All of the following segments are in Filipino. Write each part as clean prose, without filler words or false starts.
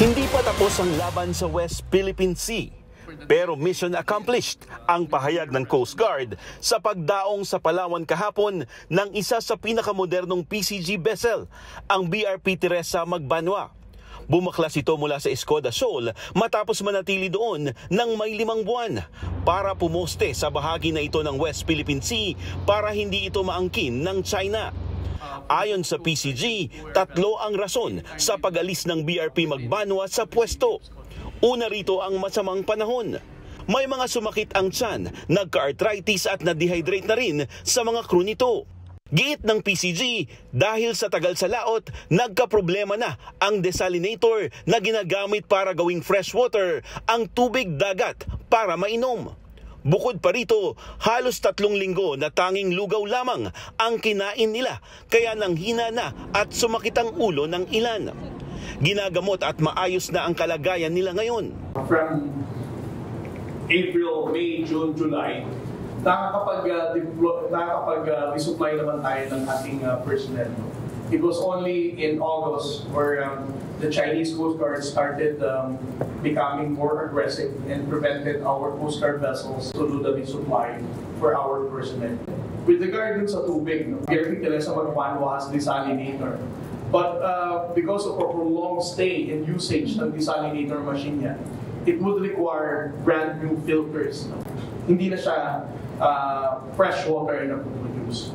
Hindi pa tapos ang laban sa West Philippine Sea. Pero mission accomplished ang pahayag ng Coast Guard sa pagdaong sa Palawan kahapon ng isa sa pinakamodernong PCG vessel, ang BRP Teresa Magbanwa. Bumaklas ito mula sa Escoda Shoal matapos manatili doon ng may 5 buwan para pumoste sa bahagi na ito ng West Philippine Sea para hindi ito maangkin ng China. Ayon sa PCG, 3 ang rason sa pag-alis ng BRP Magbanwa sa pwesto. Una rito ang masamang panahon. May mga sumakit ang tiyan, nagka-arthritis at na-dehydrate na rin sa mga crew nito. Giit ng PCG, dahil sa tagal sa laot, nagka-problema na ang desalinator na ginagamit para gawing freshwater, ang tubig dagat para mainom. Bukod pa rito, halos 3 linggo na tanging lugaw lamang ang kinain nila, kaya nanghina na at sumakit ang ulo ng ilan. Ginagamot at maayos na ang kalagayan nila ngayon. From April, May, June, July, nakakapag-resupply naman tayo ng ating personnel. It was only in August where the Chinese Coast Guard started becoming more aggressive and prevented our Coast Guard vessels to do the resupply for our personnel. With regard sa tubig, BRP Teresa Magbanwa has desalinator. But because of a prolonged stay and usage ng desalinator machine niya, it would require brand new filters. Hindi na siya fresh water na produce.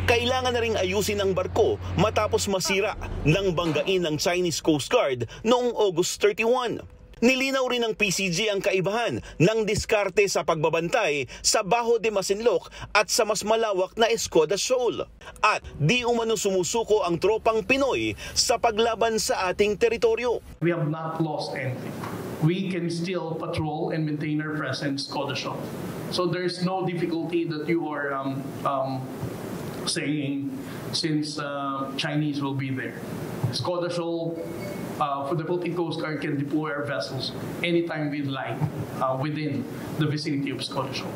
Kailangan na ring ayusin ang barko matapos masira ng banggain ng Chinese Coast Guard noong August 31. Nilinaw rin ng PCG ang kaibahan ng diskarte sa pagbabantay sa Bajo de Masinloc at sa mas malawak na Escoda Shoal. At di umano sumusuko ang tropang Pinoy sa paglaban sa ating teritoryo. We have not lost anything. We can still patrol and maintain our presence in Escoda Shoal. So there's no difficulty that you are saying since Chinese will be there. Escoda Shoal, for the Philippine Coast Guard can deploy our vessels anytime we'd like within the vicinity of Escoda Shoal.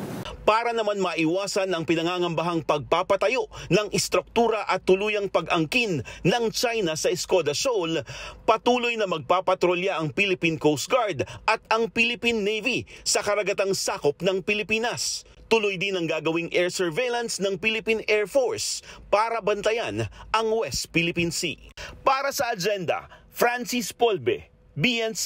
Para naman maiwasan ang pinangangambahang pagpapatayo ng istruktura at tuluyang pag-angkin ng China sa Escoda Shoal, patuloy na magpapatrolya ang Philippine Coast Guard at ang Philippine Navy sa karagatang sakop ng Pilipinas. Tuloy din ang gagawing air surveillance ng Philippine Air Force para bantayan ang West Philippine Sea. Para sa agenda, Francis Polbe, BNC.